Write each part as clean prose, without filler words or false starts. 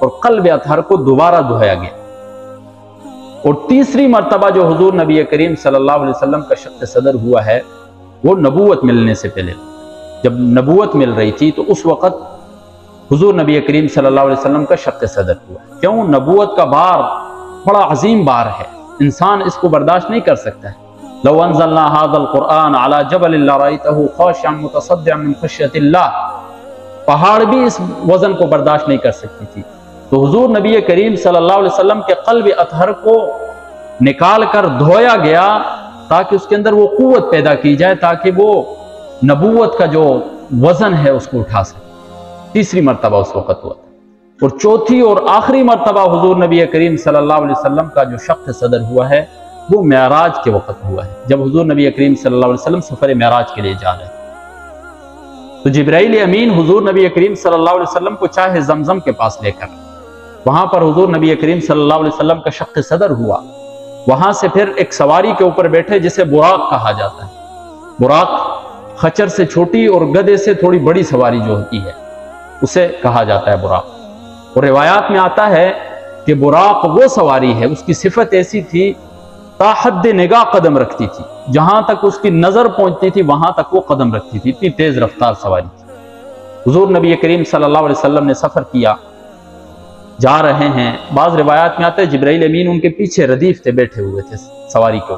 اور قلب اطہر کو دوبارہ دھویا گیا۔ اور تیسری مرتبہ جو حضور نبی کریم صلی اللہ علیہ وسلم کا شق صدر ہوا ہے وہ نبوت ملنے سے پہلے، جب نبوت مل رہی تھی تو اس وقت حضور نبی کریم صلی اللہ علیہ وسلم کا شق صدر ہوا۔ کیوں؟ نبوت کا بار بڑا عظیم بار ہے، انسان اس کو برداشت نہیں کر سکتا ہے۔ لو انزلنا هذا القرآن على جبل لرأيته خاشعا متصدعا من خشية الله، پہاڑ بھی اس وزن کو برداشت نہیں کر سکتی تھی۔ تو حضور نبی کریم صلی اللہ علیہ وسلم کے قلب اطہر کو نکال کر دھویا گیا تاکہ اس کے اندر وہ قوت پیدا کی جائے، تاکہ وہ نبوت کا جو وزن ہے اس کو اٹھا سکے۔ تیسری مرتبہ اس وقت ہوا تھا۔ اور چوتھی اور آخری مرتبہ حضور نبی کریم صلی اللہ علیہ وسلم کا جو شق صدر ہوا ہے وہ معراج کے وقت ہوا ہے، جب حضور نبی کریم صلی اللہ علیہ وسلم سفر معراج کے لیے جا رہے ہیں۔ تو جبرائیل امین حضور نبی کریم صلی اللہ علیہ وسلم کو چاہے زمزم کے پاس لے کر، وہاں پر حضور نبی کریم صلی اللہ علیہ وسلم کا شق صدر ہوا، وہاں سے پھر ایک سواری کے اوپر بیٹھے جسے براق کہا جاتا ہے۔ براق خچر سے چھوٹی اور گدھے سے تھوڑی بڑی سواری جو ہوتی ہے اسے کہا جاتا ہے براق۔ اور روایات میں آتا ہے کہ براق وہ سواری ہے، اس کی صفت ایسی تھی تا حد نگاہ قدم رکھتی تھی، جہاں تک اس کی نظر پہنچتی تھی وہاں تک وہ قدم رکھتی تھی، اتنی تیز رفتار سواری تھی۔ حضور نبی کریم صلی اللہ علیہ وسلم نے سفر کیا، جا رہے ہیں، بعض روایات میں آتا ہے جبرائیل امین ان کے پیچھے ردیف تھے، بیٹھے ہوئے تھے سواری کو۔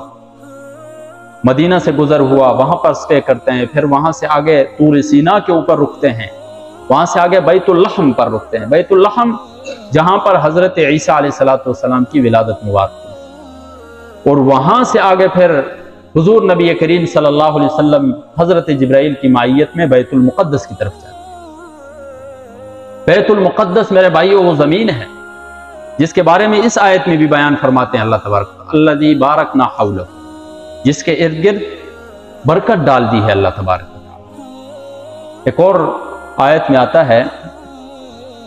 مدینہ سے گزر ہوا، وہاں پر سٹے کرتے ہیں، پھر وہاں سے آگے طور سینا کے اوپر رکتے ہیں، وہاں سے آگے بیت اللحم پر رکتے ہیں۔ بیت اللحم جہاں پر حضرت عیسیٰ علیہ السلام کی ولادت مبارک ہوئی، اور وہاں سے آگے پھر حضور نبی کریم صلی اللہ علیہ وسلم حضرت جبرائیل کی معیت میں بیت المقدس کی طرف جاتے ہیں۔ بیت المقدس میرے بھائیو وہ زمین ہے جس کے بارے میں اس آیت میں بھی بیان فرماتے ہیں اللہ تبارک الذی بارکنا حولہ، جس کے ارد گرد برکت ڈال دی ہے اللہ تبارک وتعالی۔ ایک اور آیت میں آتا ہے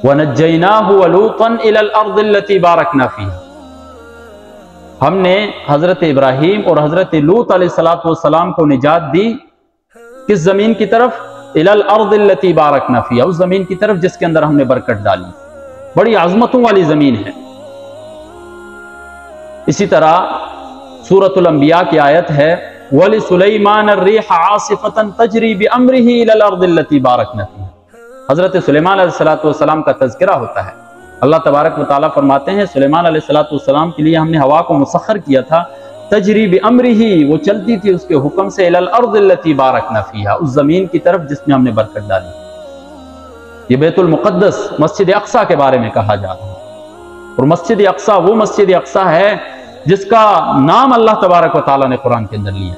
وَنَجَّيْنَاهُ وَلُوطًا إِلَى الْأَرْضِ الَّتِي بَارَكْنَا فِيهَا، ہم نے حضرت ابراہیم اور حضرت لوط علیہ السلام کو نجات دی، کس زمین کی طرف؟ إِلَى الْأَرْضِ الَّتِي بَارَكْنَا فِيهَا، اس زمین کی طرف جس کے اندر ہم نے برکت ڈالی، بڑی عظمتوں والی زمین ہے۔ اسی طرح سورۃ الانبیاء کی آیت ہے وَلِسُلَيْمَانَ الرِّيحَ عَاصِفَةً تَجْرِي بِأَمْرِهِ إِلَى الْأَرْضِ الَّتِي بَارَكْنَا فِيهَا، حضرت سلیمان علیہ السلام کا تذکرہ ہوتا ہے۔ اللہ تبارک و تعالیٰ فرماتے ہیں سلیمان علیہ السلام کے لیے ہم نے ہوا کو مسخر کیا تھا، تجری بامرہ، وہ چلتی تھی اس کے حکم سے، الی الارض التی بارکنا فیہا، اس زمین کی طرف جس میں ہم نے برکت ڈالی۔ یہ بیت المقدس مسجد اقصی کے بارے میں کہا جا رہا ہے، اور مسجد اقصی وہ مسجد اقصی ہے جس کا نام اللہ تبارک و تعالیٰ نے قرآن کے اندر لیا۔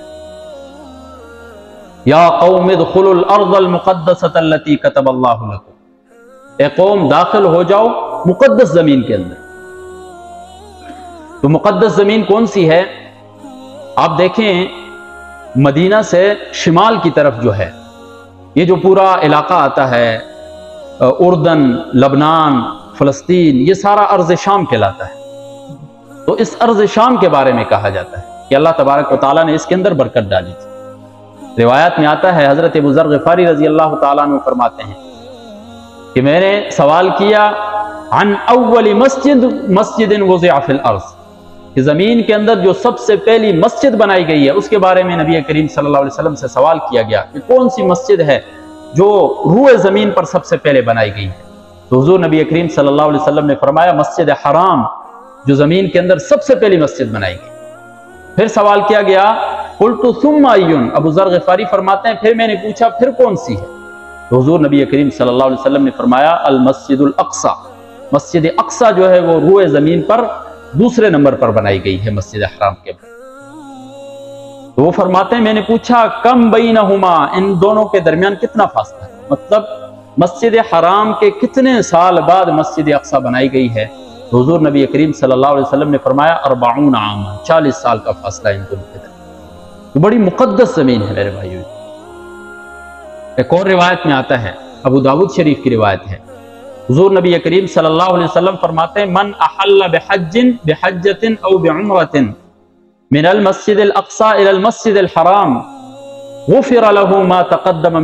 یا قوم ادخلوا الارض المقدسۃ التی کتب اللہ لکم، اے قوم داخل ہو جاؤ مقدس زمین کے اندر۔ تو مقدس زمین کون سی ہے؟ آپ دیکھیں مدینہ سے شمال کی طرف جو ہے یہ جو پورا علاقہ آتا ہے، اردن، لبنان، فلسطین، یہ سارا ارض شام کہلاتا ہے۔ تو اس ارض شام کے بارے میں کہا جاتا ہے کہ اللہ تبارک و تعالیٰ نے اس کے اندر برکت ڈالی تھی۔ روایات میں آتا ہے حضرت ابو ذر غفاری رضی اللہ تعالیٰ عنہ فرماتے ہیں کہ میں نے سوال کیا عن اول مسجد وضع فی الارض، کہ زمین کے اندر جو سب سے پہلی مسجد بنائی گئی ہے اس کے بارے میں نبی کریم صلی اللہ علیہ وسلم سے سوال کیا گیا کہ کون سی مسجد ہے جو روئے زمین پر سب سے پہلے بنائی گئی ہے؟ تو حضور نبی کریم صلی اللہ علیہ وسلم نے فرمایا مسجد حرام، جو زمین کے اندر سب سے پہلی مسجد بنائی گئی۔ پھر سوال کیا گیا قلت ثم ایون، ابو ذر غفاری فرماتے ہیں پھر میں نے پوچھا پھر کون سی ہے؟ تو حضور نبی کریم صلی اللہ علیہ وسلم نے فرمایا المسجد الاقصی، مسجد اقصی جو ہے وہ روئے زمین پر دوسرے نمبر پر بنائی گئی ہے مسجد حرام کے بعد۔ تو وہ فرماتے ہیں میں نے پوچھا کم بینہما، ان دونوں کے درمیان کتنا فاصلہ ہے، مطلب مسجد حرام کے کتنے سال بعد مسجد اقصی بنائی گئی ہے؟ تو حضور نبی کریم صلی اللہ علیہ وسلم نے فرمایا 40 عاما، 40 سال کا فاصلہ ان دونوں کے درمیان۔ تو بڑی مقدس زمین ہے میرے بھائیو۔ ایک اور روایت میں آتا ہے، ابو داود شریف کی روایت ہے، حضور نبی کریم صلی اللہ علیہ وسلم فرماتے ہیں من احل بحجۃ او بعمرۃ من المسجد الاقصى الى المسجد الحرام غفر له ما تقدم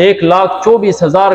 1,24,000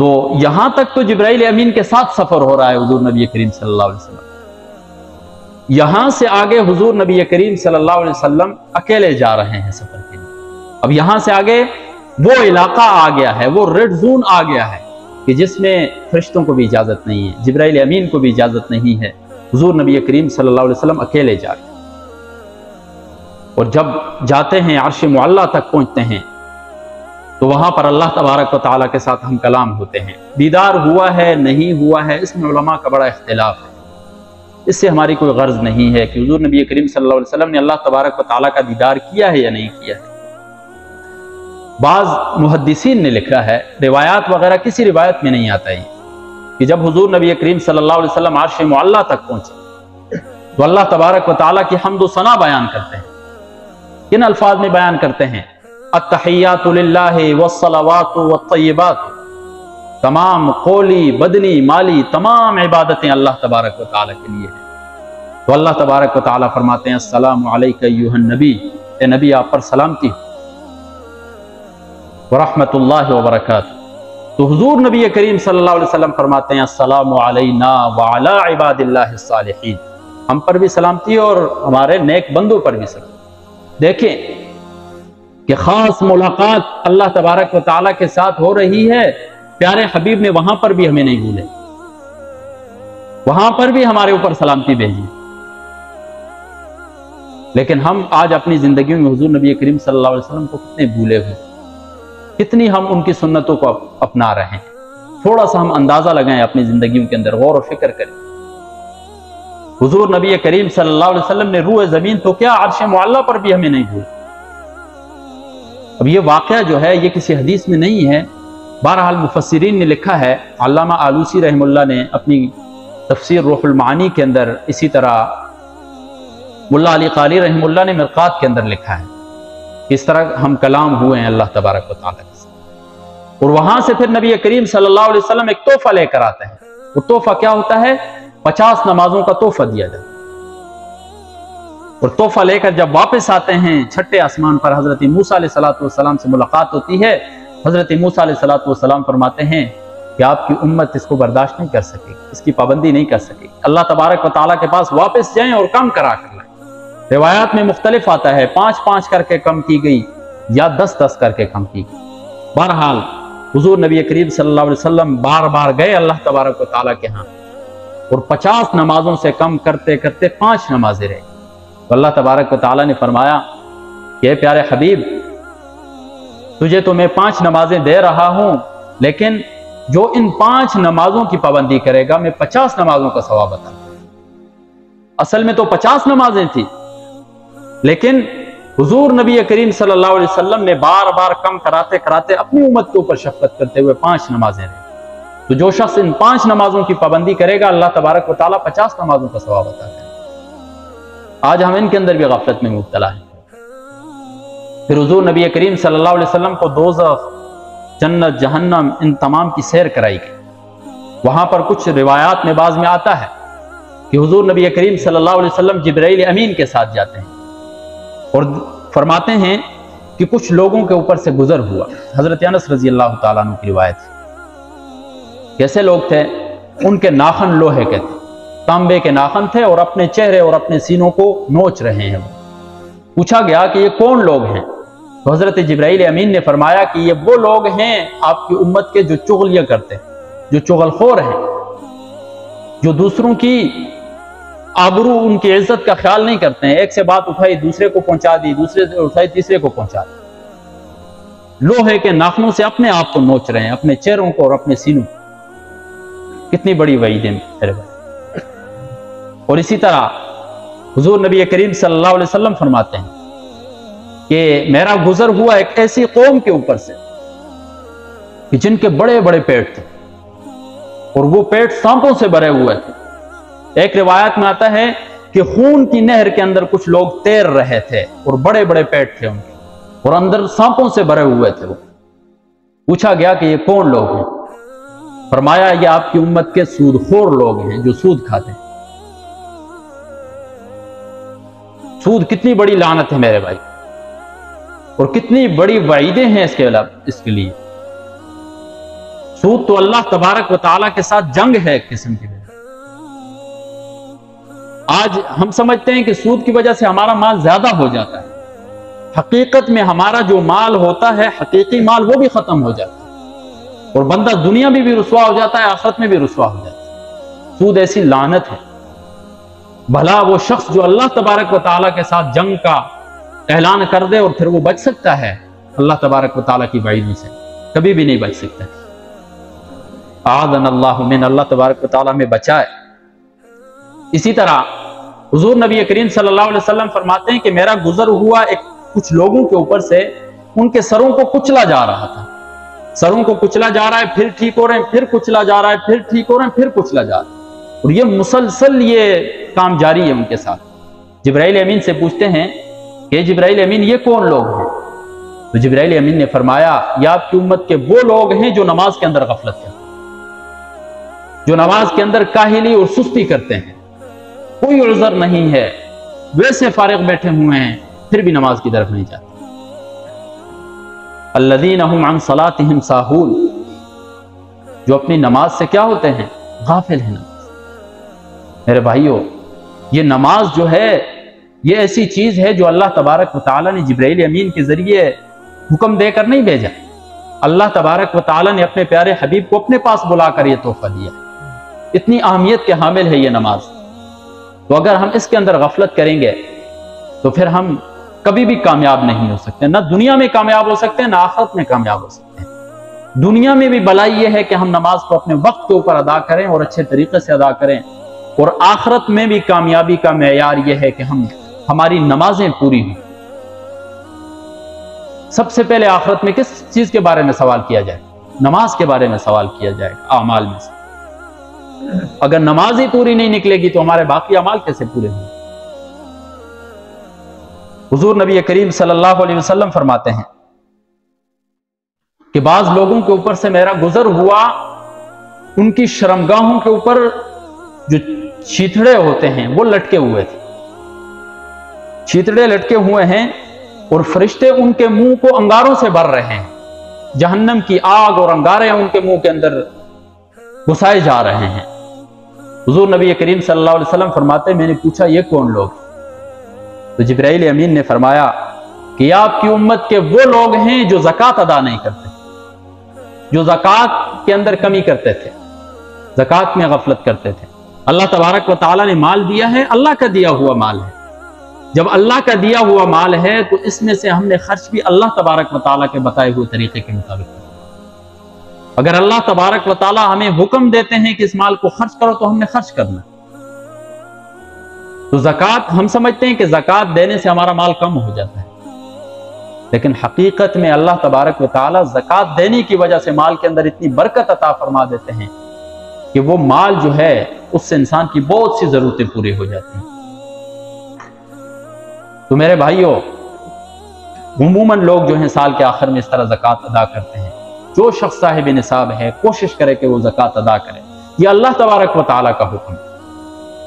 تو یہاں تک تو جبرائیل امین کے ساتھ سفر ہو رہا ہے حضور نبی کریم صلی اللہ علیہ وسلم، یہاں سے آگے حضور نبی کریم صلی اللہ علیہ وسلم اکیلے جا رہے ہیں سفر کے لیے۔ اب یہاں سے آگے وہ علاقہ آ گیا ہے، وہ ریڈ زون آ گیا ہے کہ جس میں فرشتوں کو بھی اجازت نہیں ہے، جبرائیل امین کو بھی اجازت نہیں ہے، حضور نبی کریم صلی اللہ علیہ وسلم اکیلے جا رہے ہیں۔ اور جب جاتے ہیں عرش معلیٰ تک پہنچتے ہیں تو وہاں پر اللہ تبارک و تعالیٰ کے ساتھ ہم کلام ہوتے ہیں۔ دیدار ہوا ہے نہیں ہوا ہے، اس میں علماء کا بڑا اختلاف ہے، اس سے ہماری کوئی غرض نہیں ہے کہ حضور نبی کریم صلی اللہ علیہ وسلم نے اللہ تبارک و تعالیٰ کا دیدار کیا ہے یا نہیں کیا ہے۔ بعض محدثین نے لکھا ہے، روایات وغیرہ کسی روایت میں نہیں آتا ہے کہ جب حضور نبی کریم صلی اللہ علیہ وسلم عرش معلیٰ تک پہنچے تو اللہ تبارک و تعالیٰ کی حمد و ثنا بیان کرتے ہیں۔ کن الفاظ میں بیان کرتے ہیں؟ التحیات للہ والصلوات والطیبات، تمام قولی بدنی مالی تمام عبادتیں اللہ تبارک و تعالیٰ کے لیے ہیں۔ تو اللہ تبارک و تعالیٰ فرماتے ہیں السلام علیک ایھا النبی، اے نبی آپ پر سلامتی ہو، ورحمۃ اللہ وبرکاتہ۔ تو حضور نبی کریم صلی اللہ علیہ وسلم فرماتے ہیں السلام علینا وعلی عباد اللہ الصالحین، ہم پر بھی سلامتی اور ہمارے نیک بندوں پر بھی سلامتی۔ دیکھیں کہ خاص ملاقات اللہ تبارک و تعالیٰ کے ساتھ ہو رہی ہے، پیارے حبیب نے وہاں پر بھی ہمیں نہیں بھولے، وہاں پر بھی ہمارے اوپر سلامتی بھیجی۔ لیکن ہم آج اپنی زندگیوں میں حضور نبی کریم صلی اللہ علیہ وسلم کو کتنے بھولے ہوئے، کتنی ہم ان کی سنتوں کو اپنا رہے ہیں۔ تھوڑا سا ہم اندازہ لگائیں اپنی زندگیوں کے اندر، غور و فکر کریں۔ حضور نبی کریم صلی اللہ علیہ وسلم نے روح زمین تو کیا عرش معلیٰ پر بھی ہمیں نہیں بھولا۔ اب یہ واقعہ جو ہے یہ کسی حدیث میں نہیں ہے، بہرحال مفسرین نے لکھا ہے، علامہ آلوسی رحمہ اللہ نے اپنی تفسیر روح المعانی کے اندر، اسی طرح ملا علی قاری رحمہ اللہ نے مرقات کے اندر لکھا ہے، اس طرح ہم کلام ہوئے ہیں اللہ تبارک و تعالیٰ کے ساتھ۔ اور وہاں سے پھر نبی کریم صلی اللہ علیہ وسلم ایک تحفہ لے کر آتے ہیں۔ وہ تحفہ کیا ہوتا ہے؟ 50 نمازوں کا تحفہ دیا جاتا ہے۔ اور تحفہ لے کر جب واپس آتے ہیں چھٹے آسمان پر، حضرت موسیٰ علیہ السلام سے ملاقات ہوتی ہے۔ حضرت موسیٰ علیہ السلام فرماتے ہیں کہ آپ کی امت اس کو برداشت نہیں کر سکے، اس کی پابندی نہیں کر سکے، اللہ تبارک و تعالیٰ کے پاس واپس جائیں اور کم کرا کر لائیں۔ روایات میں مختلف آتا ہے، 5 کر کے کم کی گئی یا 10 کر کے کم کی گئی۔ بہرحال حضور نبی کریم صلی اللہ علیہ وسلم بار بار گئے اللہ تبارک و تعالیٰ کے ہاں، اور 50 نمازوں سے کم کرتے کرتے 5 نمازیں رہ گئی۔ تو اللہ تبارک و تعالیٰ نے فرمایا کہ اے پیارے حبیب، تجھے تو میں 5 نمازیں دے رہا ہوں، لیکن جو ان 5 نمازوں کی پابندی کرے گا میں 50 نمازوں کا ثواب عطا کروں۔ اصل میں تو 50 نمازیں تھی، لیکن حضور نبی کریم صلی اللہ علیہ وسلم نے بار بار کم کراتے کراتے اپنی امت کے اوپر شفقت کرتے ہوئے 5 نمازیں رہیں۔ تو جو شخص ان 5 نمازوں کی پابندی کرے گا اللہ تبارک و تعالیٰ 50 نمازوں کا ثواب عطا کرے گا۔ آج ہم ان کے اندر بھی غفلت میں مبتلا ہیں۔ پھر حضور نبی کریم صلی اللہ علیہ وسلم کو دوزخ، جنت، جہنم، ان تمام کی سیر کرائی گئی۔ وہاں پر کچھ روایات میں بعض میں آتا ہے کہ حضور نبی کریم صلی اللہ علیہ وسلم جبرائیل امین کے ساتھ جاتے ہیں اور فرماتے ہیں کہ کچھ لوگوں کے اوپر سے گزر ہوا۔ حضرت انس رضی اللہ تعالیٰ عنہ کی روایت ہے۔ کیسے لوگ تھے؟ ان کے ناخن لوہے کے تھے، تانبے کے ناخن تھے، اور اپنے چہرے اور اپنے سینوں کو نوچ رہے ہیں۔ پوچھا گیا کہ یہ کون لوگ ہیں؟ تو حضرت جبرائیل امین نے فرمایا کہ یہ وہ لوگ ہیں آپ کی امت کے جو چغلیاں کرتے ہیں، جو چغل خور ہیں، جو دوسروں کی آبرو، ان کی عزت کا خیال نہیں کرتے ہیں، ایک سے بات اٹھائی دوسرے کو پہنچا دی، دوسرے سے اٹھائی تیسرے کو پہنچا دی، لوہے کے ناخنوں سے اپنے آپ کو نوچ رہے ہیں، اپنے چہروں کو اور اپنے سینوں کو۔ کتنی بڑی وعیدیں میرے بھائی۔ اور اسی طرح حضور نبی کریم صلی اللہ علیہ وسلم فرماتے ہیں کہ میرا گزر ہوا ایک ایسی قوم کے اوپر سے کہ جن کے بڑے بڑے پیٹ تھے، اور وہ پیٹ سانپوں سے بھرے ہوئے تھے۔ ایک روایت میں آتا ہے کہ خون کی نہر کے اندر کچھ لوگ تیر رہے تھے، اور بڑے بڑے پیٹ تھے ان کے، اور اندر سانپوں سے بھرے ہوئے تھے وہ۔ پوچھا گیا کہ یہ کون لوگ ہیں؟ فرمایا یہ آپ کی امت کے سود خور لوگ ہیں جو سود کھاتے ہیں۔ سود کتنی بڑی لعنت ہے میرے بھائی، اور کتنی بڑی وعیدیں ہیں اس کے لیے۔ سود تو اللہ تبارک و تعالیٰ کے ساتھ جنگ ہے ایک قسم کی وجہ۔ آج ہم سمجھتے ہیں کہ سود کی وجہ سے ہمارا مال زیادہ ہو جاتا ہے، حقیقت میں ہمارا جو مال ہوتا ہے حقیقی مال وہ بھی ختم ہو جاتا ہے، اور بندہ دنیا میں بھی رسوا ہو جاتا ہے، آخرت میں بھی رسوا ہو جاتا ہے۔ سود ایسی لعنت ہے، بھلا وہ شخص جو اللہ تبارک و تعالیٰ کے ساتھ جنگ کا اعلان کر دے اور پھر وہ بچ سکتا ہے اللہ تبارک و تعالیٰ کی وعیدوں سے؟ کبھی بھی نہیں بچ سکتا۔ اعاذنا اللہ من، اللہ تبارک و تعالیٰ میں بچائے۔ اسی طرح حضور نبی کریم صلی اللہ علیہ وسلم فرماتے ہیں کہ میرا گزر ہوا کچھ لوگوں کے اوپر سے ان کے سروں کو کچلا جا رہا تھا، سروں کو کچلا جا رہا ہے، پھر ٹھیک ہو رہے ہیں، پھر کچلا جا رہا ہے، پھر ٹھیک ہو رہے ہیں، پھر کچلا جا رہا ہے، اور یہ مسلسل یہ کام جاری ہے ان کے ساتھ۔ جبرائیل امین سے پوچھتے ہیں کہ جبرائیل امین یہ کون لوگ ہیں؟ تو جبرائیل امین نے فرمایا یہ آپ کی امت کے وہ لوگ ہیں جو نماز کے اندر غفلت کرتے ہیں، جو نماز کے اندر کاہلی اور سستی کرتے ہیں، کوئی عذر نہیں ہے، ویسے فارغ بیٹھے ہوئے ہیں پھر بھی نماز کی طرف نہیں جاتے۔ الذین هم عن صلاتهم ساہون، جو اپنی نماز سے کیا ہوتے ہیں؟ غافل ہیں۔ نماز، میرے بھائیو، یہ نماز جو ہے یہ ایسی چیز ہے جو اللہ تبارک و تعالیٰ نے جبرائیل امین کے ذریعے حکم دے کر نہیں بھیجا، اللہ تبارک و تعالیٰ نے اپنے پیارے حبیب کو اپنے پاس بلا کر یہ تحفہ دیا۔ اتنی اہمیت کے حامل ہے یہ نماز، تو اگر ہم اس کے اندر غفلت کریں گے تو پھر ہم کبھی بھی کامیاب نہیں ہو سکتے، نہ دنیا میں کامیاب ہو سکتے ہیں نہ آخرت میں کامیاب ہو سکتے ہیں۔ دنیا میں بھی بلائی یہ ہے کہ ہم نماز کو اپنے وقت کے اوپر ادا کریں اور اچھے طریقے سے ادا کریں، اور آخرت میں بھی کامیابی کا معیار یہ ہے کہ ہماری نمازیں پوری ہوں۔ سب سے پہلے آخرت میں کس چیز کے بارے میں سوال کیا جائے؟ نماز کے بارے میں سوال کیا جائے گا، اعمال میں سے۔ اگر نماز ہی پوری نہیں نکلے گی تو ہمارے باقی اعمال کیسے پورے ہوں؟ حضور نبی کریم صلی اللہ علیہ وسلم فرماتے ہیں کہ بعض لوگوں کے اوپر سے میرا گزر ہوا، ان کی شرمگاہوں کے اوپر جو چیتڑے ہوتے ہیں وہ لٹکے ہوئے تھے، چیتڑے لٹکے ہوئے ہیں، اور فرشتے ان کے منہ کو انگاروں سے بھر رہے ہیں، جہنم کی آگ اور انگارے ان کے منہ کے اندر گھسائے جا رہے ہیں۔ حضور نبی کریم صلی اللہ علیہ وسلم فرماتے ہیں میں نے پوچھا یہ کون لوگ؟ تو جبرائیل امین نے فرمایا کہ یہ آپ کی امت کے وہ لوگ ہیں جو زکوٰۃ ادا نہیں کرتے، جو زکوٰۃ کے اندر کمی کرتے تھے، زکوٰۃ میں غفلت کرتے تھے۔ اللہ تبارک و تعالیٰ نے مال دیا ہے، اللہ کا دیا ہوا مال ہے، جب اللہ کا دیا ہوا مال ہے تو اس میں سے ہم نے خرچ بھی اللہ تبارک و تعالیٰ کے بتائے ہوئے طریقے کے مطابق۔ اگر اللہ تبارک و تعالیٰ ہمیں حکم دیتے ہیں کہ اس مال کو خرچ کرو تو ہم نے خرچ کرنا۔ تو زکوٰۃ ہم سمجھتے ہیں کہ زکوٰۃ دینے سے ہمارا مال کم ہو جاتا ہے، لیکن حقیقت میں اللہ تبارک و تعالیٰ زکوٰۃ دینے کی وجہ سے مال کے اندر اتنی برکت عطا فرما دیتے ہیں کہ وہ مال جو ہے اس سے انسان کی بہت سی ضرورتیں پوری ہو جاتی ہیں۔ تو میرے بھائیوں، عموماً لوگ جو ہیں سال کے آخر میں اس طرح زکوٰۃ ادا کرتے ہیں۔ جو شخص صاحب نصاب ہے کوشش کرے کہ وہ زکوٰۃ ادا کرے، یہ اللہ تبارک و تعالیٰ کا حکم ہے،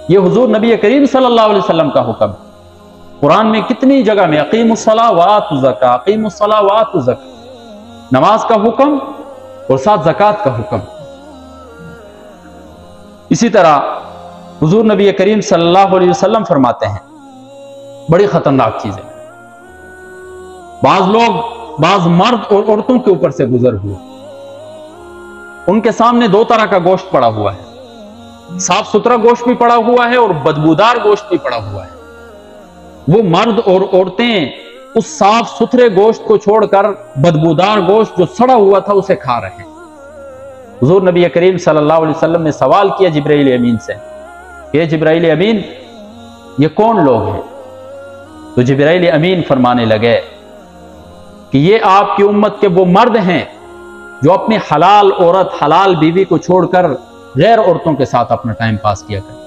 یہ حضور نبی کریم صلی اللہ علیہ وسلم کا حکم ہے۔ قرآن میں کتنی جگہ میں اقیموا الصلاۃ وآتوا الزکاۃ، اقیموا الصلاۃ وآتوا الزکاۃ، نماز کا حکم اور ساتھ زکوٰۃ کا حکم۔ اسی طرح حضور نبی کریم صلی اللہ علیہ وسلم فرماتے ہیں بڑی خطرناک چیز ہے، بعض مرد اور عورتوں کے اوپر سے گزر ہوئے، ان کے سامنے دو طرح کا گوشت پڑا ہوا ہے، صاف ستھرا گوشت بھی پڑا ہوا ہے اور بدبودار گوشت بھی پڑا ہوا ہے۔ وہ مرد اور عورتیں اس صاف ستھرے گوشت کو چھوڑ کر بدبودار گوشت جو سڑا ہوا تھا اسے کھا رہے ہیں۔ حضور نبی کریم صلی اللہ علیہ وسلم نے سوال کیا جبرائیل امین سے کہ جبرائیل امین یہ کون لوگ ہیں؟ تو جبرائیل امین فرمانے لگے کہ یہ آپ کی امت کے وہ مرد ہیں جو اپنی حلال عورت، حلال بیوی کو چھوڑ کر غیر عورتوں کے ساتھ اپنا ٹائم پاس کیا کرتے،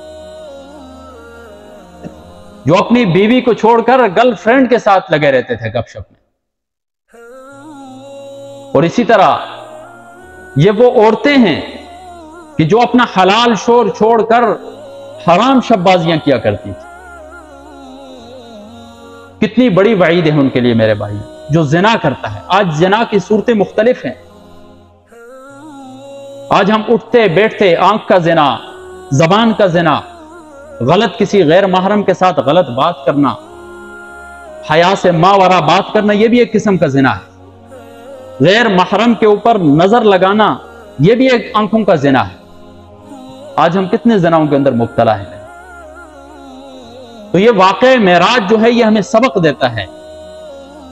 جو اپنی بیوی کو چھوڑ کر گرل فرینڈ کے ساتھ لگے رہتے تھے گپ شپ میں۔ اور اسی طرح یہ وہ عورتیں ہیں کہ جو اپنا حلال شور چھوڑ کر حرام شب بازیاں کیا کرتی تھی۔ کتنی بڑی وعید ہے ان کے لیے میرے بھائی جو زنا کرتا ہے۔ آج زنا کی صورتیں مختلف ہیں، آج ہم اٹھتے بیٹھتے آنکھ کا زنا، زبان کا زنا، غلط کسی غیر محرم کے ساتھ غلط بات کرنا، حیا سے ماورا بات کرنا، یہ بھی ایک قسم کا زنا ہے۔ غیر محرم کے اوپر نظر لگانا، یہ بھی ایک آنکھوں کا زنا ہے۔ آج ہم کتنے زناؤں کے اندر مبتلا ہیں۔ تو یہ واقعہ معراج جو ہے یہ ہمیں سبق دیتا ہے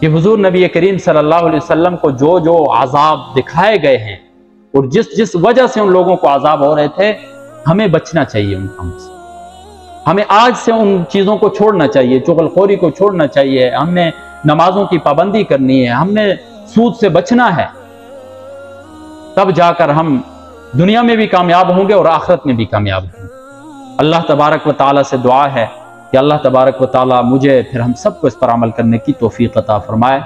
کہ حضور نبی کریم صلی اللہ علیہ وسلم کو جو جو عذاب دکھائے گئے ہیں اور جس وجہ سے ان لوگوں کو عذاب ہو رہے تھے، ہمیں بچنا چاہیے ان کاموں سے۔ ہمیں آج سے ان چیزوں کو چھوڑنا چاہیے، چغل خوری کو چھوڑنا چاہیے، ہم نے نمازوں کی پابندی کرنی ہے، ہم نے سود سے بچنا ہے، تب جا کر ہم دنیا میں بھی کامیاب ہوں گے اور آخرت میں بھی کامیاب ہوں گے۔ اللہ تبارک و تعالیٰ سے دعا ہے کہ اللہ تبارک و تعالیٰ مجھے پھر ہم سب کو اس پر عمل کرنے کی توفیق عطا فرمائے۔